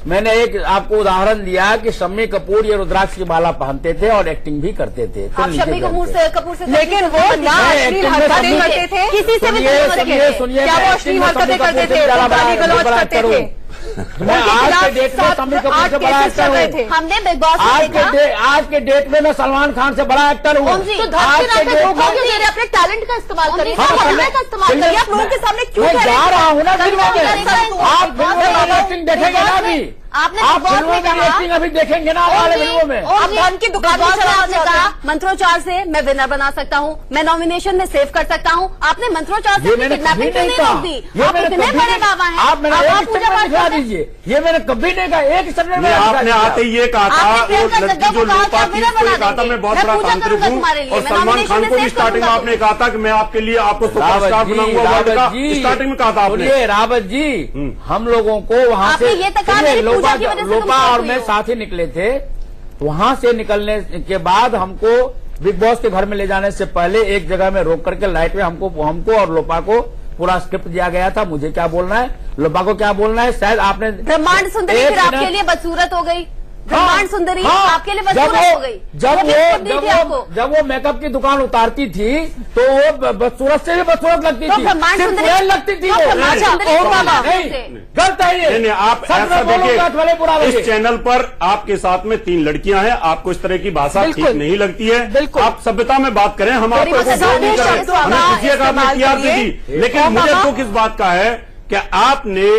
मैंने एक आपको उदाहरण दिया कि शम्मी कपूर ये रुद्राक्ष की माला पहनते थे और एक्टिंग भी करते थे। आप शम्मी कपूर से लेकिन वो ना अश्लील हरकतें करते थे, किसी से भी सुनिए, क्या वो अश्लील हरकतें करते थे, गाली गलौज करते थे? मैं आज के डेट में शम्मी कपूर से बड़ा एक्टर हूँ। हमने बिग बॉस आज के डेट में मैं सलमान खान से बड़ा एक्टर हूँ। अपने टैलेंट का इस्तेमाल करिए, का इस्तेमाल करिए। आप लोगों के सामने क्यों जा रहा हूँ ना फिल्मों में, आप फिल्मों में एक्टिंग देखेंगे ना अभी, आप फिल्मों में एक्टिंग अभी देखेंगे ना वाले फिल्मों में। आप धन की दुकान आपने कहा मंत्रोच्चार से मैं विनर बना सकता हूँ, मैं नॉमिनेशन में सेव कर सकता हूँ। आपने मंत्रोच्चार से किडनैपिंग क्यों नहीं रोक दी? आप इतने बड़े बाबा हैं, आप मेरा दिखा दीजिए, ये मैंने कभी नहीं कहा। एक शब्द में आपने आते ये कहा था, वो लड़की जो लोपा थी उसको कहा था मैं बहुत बड़ा तांत्रिक हूँ, और सलमान खान को भी स्टार्टिंग में आपने कहा था कि मैं आपके लिए आपको सुपरस्टार बनाऊंगा वर्ल्ड का, स्टार्टिंग में कहा था आपने। रावत जी, हम लोगों को वहाँ से लोपा और मैं साथ ही निकले थे, वहां से निकलने के बाद हमको बिग बॉस के घर में ले जाने से पहले एक जगह में रोक करके लाइट में हमको और लोपा को पूरा स्क्रिप्ट दिया गया था, मुझे क्या बोलना है, लोपा को क्या बोलना है। शायद आपने ब्रह्मांड सुंदरी फिर आपके लिए बदसूरत हो गई, ब्रह्मांड सुंदरी आपके लिए बदसूरत हो गई। जब वो मेकअप की दुकान उतारती थी तो वो बदसूरत से भी बदसूरत लगती थी, सिर्फ लगती थी वो। गलत है ये। आप ऐसा देखिए, इस चैनल पर आपके साथ में 3 लड़कियां हैं, आपको इस तरह की भाषा ठीक नहीं लगती है। आप सभ्यता में बात करें, हम आपको नहीं करें, हमें खुशी का आपने टीआरपी दी, लेकिन मुझे दुख इस बात का है कि आपने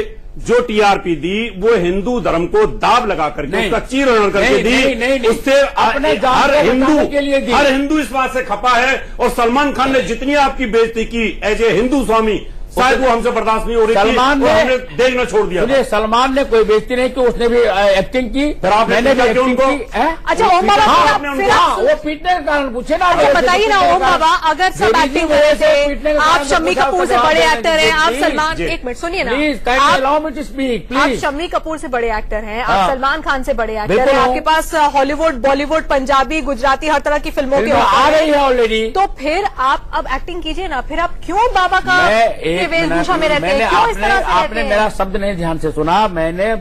जो टीआरपी दी वो हिंदू धर्म को दाव लगा करके उसका चीरहरण करके दी, उससे हर हिंदू इस बात से खपा है। और सलमान खान ने जितनी आपकी बेइज्जती की एज ए हिंदू स्वामी, शायद वो हमसे बर्दाश्त नहीं हो रही थी, हमने देखना छोड़ दिया। सलमान ने कोई बेइज्जती नहीं की, उसने भी एक्टिंग की, मैंने भी एक्टिंग की। अच्छा ओम बाबा, वो पीटने के कारण पूछे ना, बताइए ना ओम बाबा, अगर सब एक्टिंग कर रहे थे, आप शम्मी कपूर से बड़े एक्टर हैं, आप सलमान, एक मिनट सुनिए ना, आप शम्मी कपूर से बड़े एक्टर हैं, आप सलमान खान से बड़े एक्टर हैं, आपके पास हॉलीवुड, बॉलीवुड, पंजाबी, गुजराती हर तरह की फिल्मों की आ रही है ऑलरेडी, तो फिर आप अब एक्टिंग कीजिए ना, फिर आप क्यों बाबा का वेशभूषा में रहते हैं? आपने मेरा शब्द नहीं ध्यान से सुना। मैंने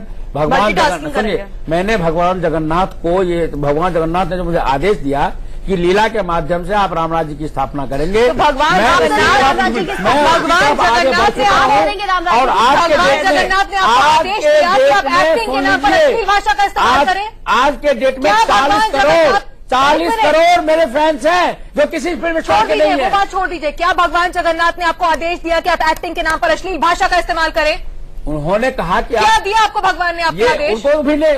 भगवान जगन्नाथ को, ये भगवान जगन्नाथ ने जो मुझे आदेश दिया कि लीला के माध्यम से आप राम राज्य की स्थापना करेंगे, तो भगवान जगन्नाथ ने और आज के डेट में 40 करोड़ मेरे फैंस हैं जो किसी फिल्म में छोड़ नहीं है। बात छोड़ दीजिए, क्या भगवान जगन्नाथ ने आपको आदेश दिया कि आप एक्टिंग के नाम पर अश्लील भाषा का इस्तेमाल करें? उन्होंने कहा कि क्या दिया आपको भगवान ने अपना देश? उनको भी नहीं,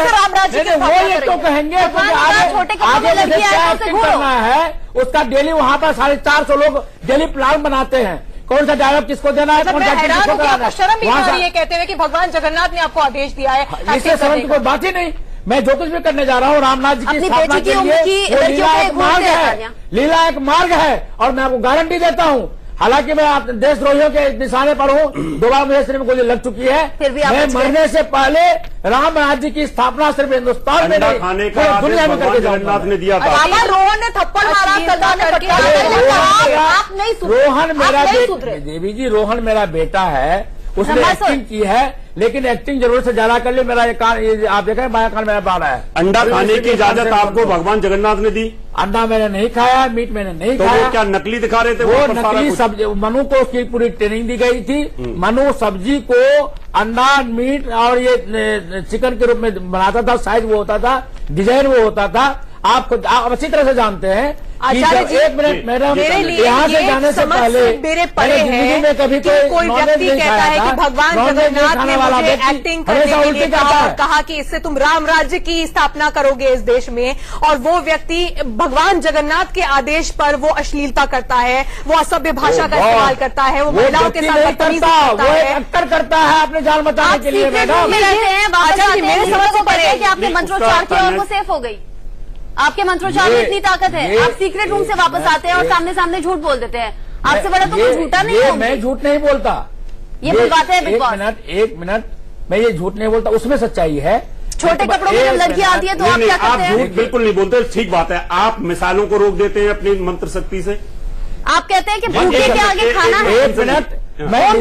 राम राज्य वो तो कहेंगे आगे क्या एक्टिंग करना है उसका। डेली वहाँ पर 450 लोग डेली प्लान बनाते हैं, कौन सा डायलॉग किसको देना है, कौन सा किसको कराना है। शर्म भी आ रही है कहते हुए कि भगवान जगन्नाथ ने आपको आदेश दिया है। इससे शर्म की कोई बात ही नहीं। मैं जो कुछ भी करने जा रहा हूँ रामनाथ जी की स्थापना के लिए, वो लीला एक मार्ग है, लीला एक मार्ग है। और मैं आपको गारंटी देता हूँ, हालांकि मैं देशद्रोहियों के निशाने पर हूँ, 2 बार मुझे सिर्फ गोली लग चुकी है, मैं मरने से पहले राम राज्य की स्थापना सिर्फ हिंदुस्तान में नहीं पूरी दुनिया में करके जगन्नाथ ने दिया था। रोहन ने थप्पड़ मारा, रोहन मेरा देवी जी, रोहन मेरा बेटा है, उसने एक्टिंग की है, लेकिन एक्टिंग जरूर से ज्यादा कर ले। मेरा ये कान, आप देख रहे हैं बाया कान मेरा बाल है। अंडा खाने की इजाजत आपको भगवान जगन्नाथ ने दी? अंडा मैंने नहीं खाया, मीट मैंने नहीं खाया। वो क्या नकली दिखा रहे थे? वो नकली सब्जी, मनु को उसकी पूरी ट्रेनिंग दी गई थी। मनु सब्जी को अंडा, मीट और ये चिकन के रूप में बनाता था, साइज वो होता था, डिजाइन वो होता था। आप अच्छी तरह से जानते हैं। आचार्य जी, एक मिनट मैडम, यहाँ से जाने से पहले मेरे जिंदगी में कभी कोई व्यक्ति कहता है कि भगवान जगन्नाथ ने मुझे एक्टिंग करने के लिए कहा कि इससे तुम राम राज्य की स्थापना करोगे इस देश में, और वो व्यक्ति भगवान जगन्नाथ के आदेश पर वो अश्लीलता करता है, वो असभ्य भाषा का इस्तेमाल करता है, वो महिलाओं के साथ बदतमीजी करता है, अक्कर करता है अपने जान बचाने के लिए। मैडम मेरे समझ को पड़े कि आपने मंत्रोच्चार किया और वो सेफ हो गई। आपके मंत्रोच्चार में इतनी ताकत है, आप सीक्रेट रूम से वापस आते हैं और सामने सामने झूठ बोल देते हैं। आपसे बड़ा तो कोई झूठा नहीं है। मैं झूठ नहीं बोलता, ये बुलवाते हैं बिग बॉस। एक मिनट, मैं ये झूठ नहीं बोलता, उसमें सच्चाई है। छोटे कपड़ों में जब लड़की आती है तो आप क्या करते हैं? झूठ बिल्कुल नहीं बोलते, ठीक बात है। आप मिसाइलों को रोक देते हैं अपनी मंत्र शक्ति से। आप कहते हैं कि भूखे के आगे खाना है। एक मिनट, मैं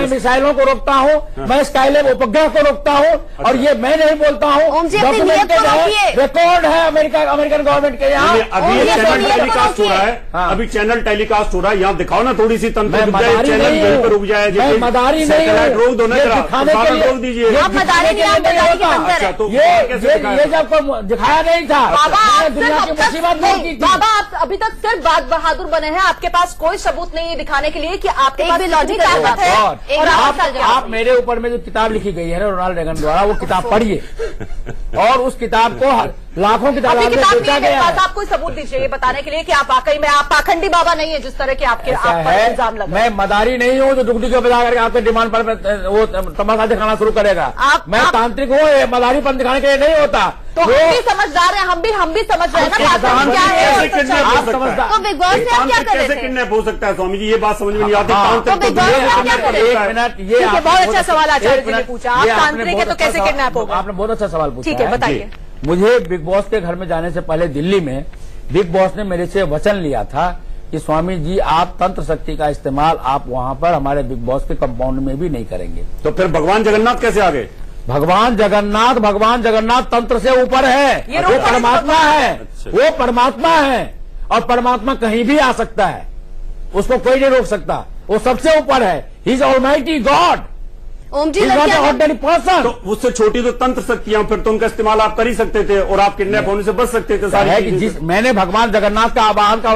मिसाइलों को रोकता हूँ, मैं स्काईलैब उपग्रह को रोकता हूँ, और ये मैं नहीं बोलता हूँ, डॉक्यूमेंटेड है, रिकॉर्ड है अमेरिकन गवर्नमेंट के यहाँ। अभी ये चैनल टेलीकास्ट हो रहा है, अभी चैनल टेलीकास्ट हो रहा है, यहाँ दिखाओ ना थोड़ी सी तंत्र, चैनल रुक जाए। मैं मदारी नहीं रोक दो ना, रोक दीजिए। आप मदारी नहीं, आप मदारी के अंदर है। ये जब दिखाया नहीं था, दुनिया की मुसीबत नहीं की थी। बाबा, आप अभी तक सिर्फ बात बहादुर बने हैं, आपके पास कोई सबूत नहीं है दिखाने के लिए कि आपके पास लॉजिक ताकत है। और आप मेरे ऊपर में जो किताब लिखी गई है ना रोनाल्ड रेगन द्वारा, वो किताब पढ़िए, और उस किताब को लाखों की तादाद में बेचा गया है। आप कोई सबूत दीजिए ये बताने के लिए कि आप वाकई में आप पाखंडी बाबा नहीं है, जिस तरह के आपके आप पर इल्जाम लगा। मैं मदारी नहीं हूँ जो डुगडी को बजा करके आपके डिमांड पर वो तमाशा दिखाना शुरू करेगा। मैं तांत्रिक हूँ, मदारीपन दिखाने के लिए नहीं होता। तो हम भी समझदार हैं, हम भी समझ रहे हैं ना क्या है। तो बिग बॉस ने आप क्या कर रहे थे? किडनैप हो सकता है स्वामी जी, ये बात समझ में नहीं आती। एक मिनट, ये बहुत अच्छा सवाल आचार्य जी ने पूछा, आप तांत्रिक है तो कैसे किडनैप होगा? आपने बहुत अच्छा सवाल पूछा। ठीक है, बताइए। मुझे बिग बॉस के घर में जाने से पहले दिल्ली में बिग बॉस ने मेरे से वचन लिया था कि स्वामी जी आप तंत्र शक्ति का इस्तेमाल आप वहां पर हमारे बिग बॉस के कंपाउंड में भी नहीं करेंगे। तो फिर भगवान जगन्नाथ कैसे आ गए? भगवान जगन्नाथ तंत्र से ऊपर है, वो परमात्मा है। वो परमात्मा है, और परमात्मा कहीं भी आ सकता है, उसको कोई नहीं रोक सकता। वो सबसे ऊपर है, ही इज ऑलमाइटी गॉड। ओम जी, तो उससे छोटी तो तंत्र शक्तियां, फिर तो उनका इस्तेमाल आप कर ही सकते थे और आप किडनैप होने से बच सकते थे। है कि जिस मैंने भगवान जगन्नाथ का आवाहन का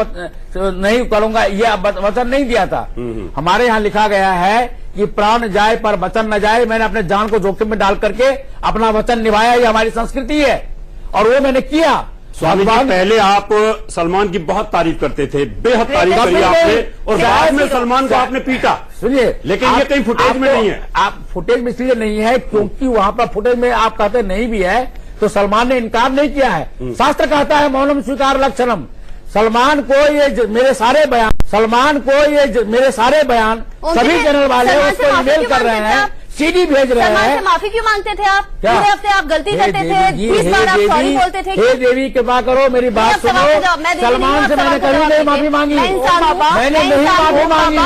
नहीं करूंगा ये वचन नहीं दिया था। हमारे यहाँ लिखा गया है कि प्राण जाए पर वचन न जाए। मैंने अपने जान को जोखिम में डाल करके अपना वचन निभाया, ये हमारी संस्कृति है, और वो मैंने किया। स्वामी जी, पहले आप सलमान की बहुत तारीफ करते थे, बेहद तारीफ करी आपने, और बाद में सलमान को आपने पीटा। सुनिए, लेकिन ये कहीं फुटेज में नहीं है। आप फुटेज में इसलिए नहीं है क्योंकि वहां पर फुटेज में आप कहते नहीं भी है, तो सलमान ने इनकार नहीं किया है। शास्त्र कहता है मौनम स्वीकार लक्षणम। सलमान को ये मेरे सारे बयान सभी चैनल वाले उसको ईमेल कर रहे हैं, सीडी भेज रहे हैं। माफी क्यों मांगते थे आप? पूरे हफ्ते आप गलती करते थे, 20 बार आप सॉरी बोलते थे। हे देवी कृपा करो, मेरी बात सुनो। सलमान से मैंने कभी नहीं माफी मांगी, मैंने नहीं माफी मांगी।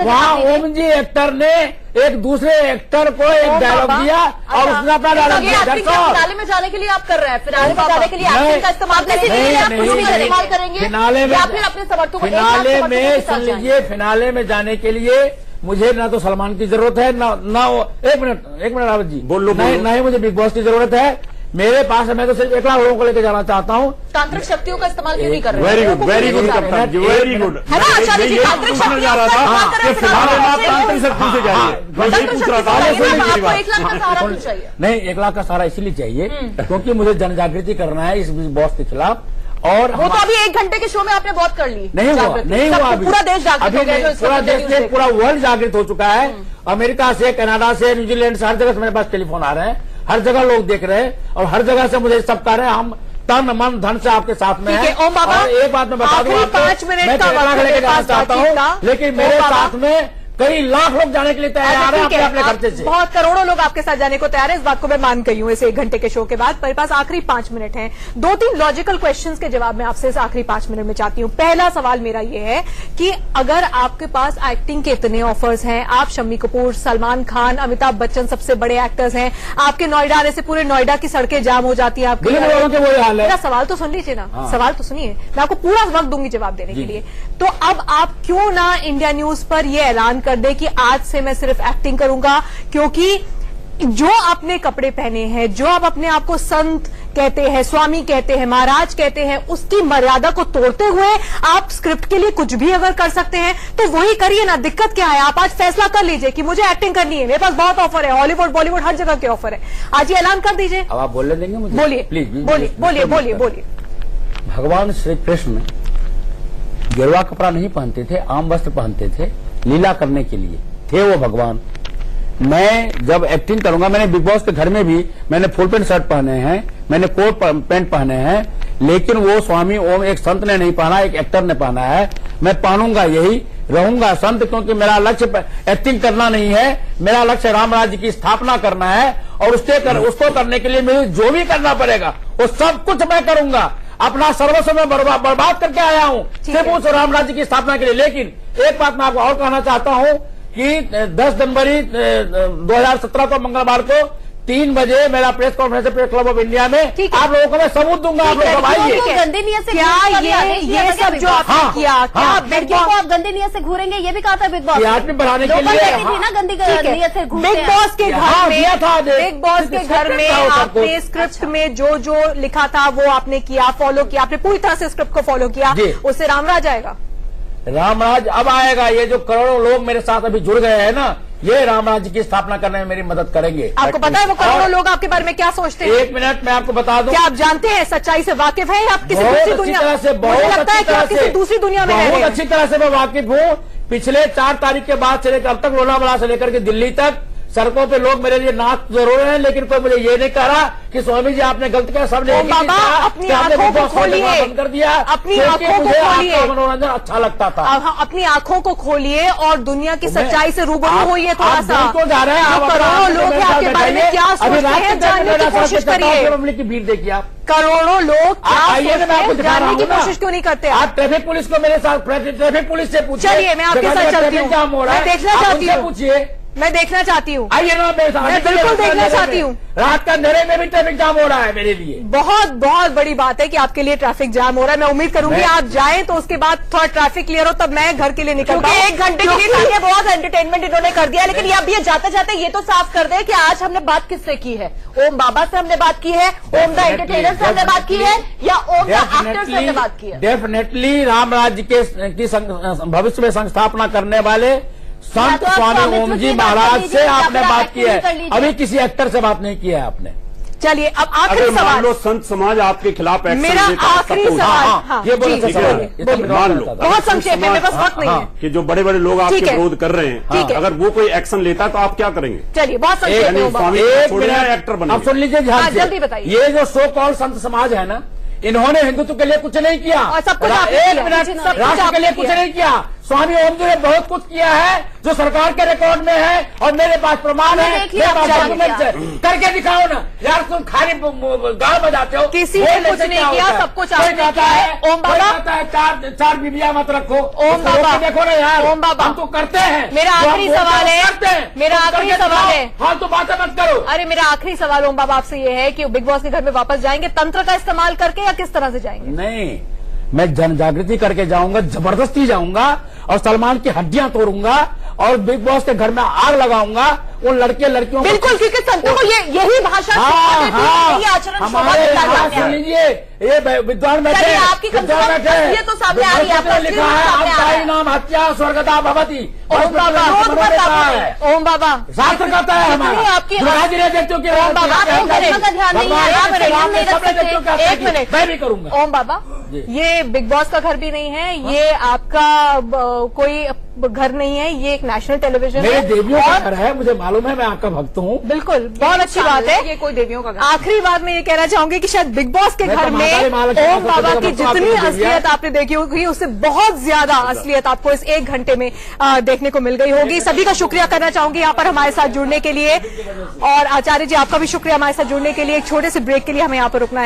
वहाँ ओम जी एक्टर ने एक दूसरे एक्टर को एक डायलॉग दिया और उसने अपना डायलॉग दिया। फिनाले में जाने के लिए आप कर रहे हैं, फिनाले में जाने के लिए एक्टिंग का इस्तेमाल करेंगे, फिनाले में फिर अपने समर्थकों को फिनाले में सुन लीजिए, फिनाले में जाने के लिए मुझे ना तो सलमान की जरूरत है, ना एक मिनट रावत जी, बोलो ना ही मुझे बिग बॉस की जरूरत है। मेरे पास है, मैं तो सिर्फ 1 लाख लोगों को लेकर जाना चाहता हूँ। तांत्रिक शक्तियों का इस्तेमाल क्यों नहीं कर रहे? वेरी गुड, वेरी गुड कप्तान जी, वेरी गुड। है ना आचार्य जी, तांत्रिक शक्तियों जा रहा था कि फिलहाल आप तांत्रिक शक्ति से जाइए, मैं यही पूछ रहा था। आपको 1 लाख का सहारा क्यों चाहिए? नहीं, 1 लाख का सहारा इसलिए चाहिए क्योंकि मुझे जन जागृति करना है इस बॉस के खिलाफ। और वो तो अभी 1 घंटे के शो में आपने बहुत कर ली। नहीं हुआ अभी पूरा देश जागृत हो गया, पूरा देश से पूरा वर्ल्ड जागृत हो चुका है। अमेरिका से, कनाडा से, न्यूजीलैंड से, हर जगह से मेरे पास टेलीफोन आ रहे हैं, हर जगह लोग देख रहे हैं और हर जगह से मुझे सब कह रहे हैं हम तन मन धन से आपके साथ में हैं। ओम बाबा, और एक बात मैं बता दूं, 5 मिनट मैं 1 लाख लेके जाना चाहता हूँ, लेकिन मेरे साथ में कई लाख लोग जाने के लिए तैयार हैं अपने खर्चे से। बहुत करोड़ों लोग आपके साथ जाने को तैयार है, इस बात को मैं मान गई हूँ इस 1 घंटे के शो के बाद। मेरे पास आखिरी 5 मिनट हैं, 2-3 लॉजिकल क्वेश्चंस के जवाब मैं आपसे इस आखिरी 5 मिनट में चाहती हूँ। पहला सवाल मेरा ये है कि अगर आपके पास एक्टिंग के इतने ऑफर्स हैं, आप शम्मी कपूर, सलमान खान, अमिताभ बच्चन सबसे बड़े एक्टर्स हैं, आपके नोएडा आने से पूरे नोएडा की सड़कें जाम हो जाती है आपके। मेरा सवाल तो सुन लीजिए ना, सवाल तो सुनिए, मैं आपको पूरा वक्त दूंगी जवाब देने के लिए। तो अब आप क्यों ना इंडिया न्यूज पर यह ऐलान कर दे कि आज से मैं सिर्फ एक्टिंग करूंगा, क्योंकि जो आपने कपड़े पहने हैं, जो आप अपने आप को संत कहते हैं, स्वामी कहते हैं, महाराज कहते हैं, उसकी मर्यादा को तोड़ते हुए आप स्क्रिप्ट के लिए कुछ भी अगर कर सकते हैं तो वही करिए ना। दिक्कत क्या है? आप आज फैसला कर लीजिए कि मुझे एक्टिंग करनी है, मेरे पास बहुत ऑफर है, हॉलीवुड बॉलीवुड हर जगह के ऑफर है, आज ये ऐलान कर दीजिए। अब आप बोलने देंगे मुझे? बोलिए प्लीज, बोलिए। भगवान श्री कृष्ण गेरुआ कपड़ा नहीं पहनते थे, आम वस्त्र पहनते थे, लीला करने के लिए थे वो भगवान। मैं जब एक्टिंग करूंगा, मैंने बिग बॉस के घर में भी मैंने फुल पैंट शर्ट पहने हैं, मैंने कोट पैंट पहने हैं, लेकिन वो स्वामी ओम एक संत ने नहीं पहना, एक एक्टर ने पहना है। मैं पहनूंगा यही, रहूंगा संत, क्योंकि मेरा लक्ष्य एक्टिंग करना नहीं है, मेरा लक्ष्य राम राज्य की स्थापना करना है और उसको करने के लिए मुझे जो भी करना पड़ेगा वो सब कुछ मैं करूंगा। अपना सर्वस्व में बर्बाद करके आया हूँ सिर्फ उस राम राज्य की स्थापना के लिए। लेकिन एक बात मैं आपको और कहना चाहता हूँ कि 10 जनवरी 2017 को मंगलवार को 3 बजे मेरा press conference press club of India में आप लोगों को मैं सबूत दूंगा। आप लोग आइए। गंदे नियत से ये सब जो आपने किया, क्या लड़कियों को आप गंदे नियत से घूरेंगे, ये भी कहा था बिग बॉस बढ़ाने के लिए ना गंदी नियत से। बिग बॉस के घर में था, बिग बॉस के घर में आपने स्क्रिप्ट में जो जो लिखा था वो आपने किया, फॉलो किया, आपने पूरी तरह से स्क्रिप्ट को फॉलो किया, उससे रामराज आएगा। रामराज अब आएगा। ये जो करोड़ों लोग मेरे साथ अभी जुड़ गए हैं ना, ये रामराज की स्थापना करने में मेरी मदद करेंगे। आपको पता है वो करोड़ों लोग आपके बारे में क्या सोचते हैं? 1 मिनट मैं आपको बता दूं। क्या आप जानते हैं, सच्चाई से वाकिफ हैं? आप किसी दूसरी दुनिया से, बहुत लगता है कि आप किसी दूसरी दुनिया में बहुत अच्छी तरह से मैं वाकिफ हूँ। पिछले 4 तारीख के बाद से लेकर अब तक, लोनावाला से लेकर के दिल्ली तक सड़कों पे लोग मेरे लिए नाच जरूर हैं, लेकिन कोई मुझे ये नहीं कह रहा कि स्वामी जी आपने गलत किया। सबने बाबा अपनी आंखों को खोलिए, बंद कर दिया, अपनी आंखों को खोलिए, मनोरंजन अच्छा लगता था। अपनी आंखों को खोलिए और दुनिया की सच्चाई से रूबरू होइए थोड़ा सा। जा रहे हैं करोड़ों लोग आपके बारे में क्या सोचते हैं जानने की कोशिश करिए। पब्लिक की भीड़ देखिए आप, करोड़ों लोग आइए मैं आपको जानने की कोशिश क्यों नहीं करते? आप ट्रैफिक पुलिस को मेरे साथ, ट्रैफिक पुलिस से पूछिए। चलिए मैं आपके साथ चलती हूँ, मैं देखना चाहती हूँ, पूछिए, मैं देखना चाहती हूँ। आइए ना, मैं बिल्कुल देखना चाहती हूँ। रात का अंधेरे में भी ट्रैफिक जाम हो रहा है मेरे लिए। बहुत बहुत बड़ी बात है कि आपके लिए ट्रैफिक जाम हो रहा है। मैं उम्मीद करूंगी आप जाएं तो उसके बाद थोड़ा ट्रैफिक क्लियर हो, तब मैं घर के लिए निकल पाऊं। 1 घंटे के लिए बहुत एंटरटेनमेंट इन्होंने कर दिया, लेकिन अब ये जाते जाते ये तो साफ कर दे कि आज हमने बात किससे की है। ओम बाबा से हमने बात की है, ओम द एंटरटेनर से हमने बात की है, या ओम द एक्टर से हमने बात की है? डेफिनेटली राम राज्य की भविष्य में संस्थापना करने वाले संत स्वामी ओम जी महाराज से आपने बात की है, अभी किसी एक्टर से बात नहीं किया है आपने। चलिए अब आखिरी सवाल। मान लो संत समाज आपके खिलाफ एक्शन मेरा आखिरी सवाल, ये बोलो, मान लो बहुत संक्षेप में, मेरे पास वक्त नहीं है कि जो बड़े बड़े लोग आपके विरोध कर रहे हैं, अगर वो कोई एक्शन लेता तो आप क्या करेंगे? चलिए बहुत संक्षेप में, एक्टर बने। अब सुन लीजिए, जल्दी बताइए। ये जो सो कॉल्ड संत समाज है ना, इन्होंने हिंदुत्व के लिए कुछ नहीं किया, सब कुछ 1 मिनट राष्ट्र के लिए कुछ नहीं किया। स्वामी ओम जी ने बहुत कुछ किया है जो सरकार के रिकॉर्ड में है और मेरे पास प्रमाण है, मेरे पास डॉक्यूमेंट है। करके दिखाओ ना यार, तुम खाली गाँव बजाते हो। किसी ने कुछ नहीं किया, सब कुछ आपने किया है। ओम बाबा कहता है 4 बीबियां मत रखो। ओम बाबा देखो ना यार, ओम बाबा हम तो करते हैं। मेरा आखिरी सवाल है, मेरा आखिरी सवाल है, फालतू बातें मत करो। अरे मेरा आखिरी सवाल ओम बाबा आपसे ये है कि बिग बॉस के घर में वापस जाएंगे तंत्र का इस्तेमाल करके या किस तरह से जाएंगे? नहीं, मैं जन जागृति करके जाऊंगा, जबरदस्ती जाऊंगा और सलमान की हड्डियां तोड़ूंगा और बिग बॉस के घर में आग लगाऊंगा। वो लड़के लड़कियों बिल्कुल, क्योंकि संतों को यही भाषा यही आचरण हमारे सुन लीजिए, ये विद्वान बैठे, आपकी ये तो सामने आ रही है, लिखा है आपका नाम हत्या स्वर्गता भवती। ओम बाबा शास्त्र कहता है हमारा, आपकी देखते हो कि एक मिनट मैं भी करूंगा। ओम बाबा, ये बिग बॉस का घर भी नहीं है, ये आपका कोई घर नहीं है, ये एक नेशनल टेलीविजन मेरे देवियों का घर है, मुझे मालूम है, मैं आपका भक्त हूँ। बिल्कुल, बहुत अच्छी बात है। ये कोई देवियों का घर। आखिरी बात मैं ये कहना चाहूंगी कि शायद बिग बॉस के घर में ओम बाबा की जितनी असलियत आपने देखी होगी, उससे बहुत ज्यादा असलियत आपको इस 1 घंटे में देखने को मिल गई होगी। सभी का शुक्रिया करना चाहूंगी यहाँ पर हमारे साथ जुड़ने के लिए, और आचार्य जी आपका भी शुक्रिया हमारे साथ जुड़ने के लिए। एक छोटे से ब्रेक के लिए हमें यहाँ पर रुकना है।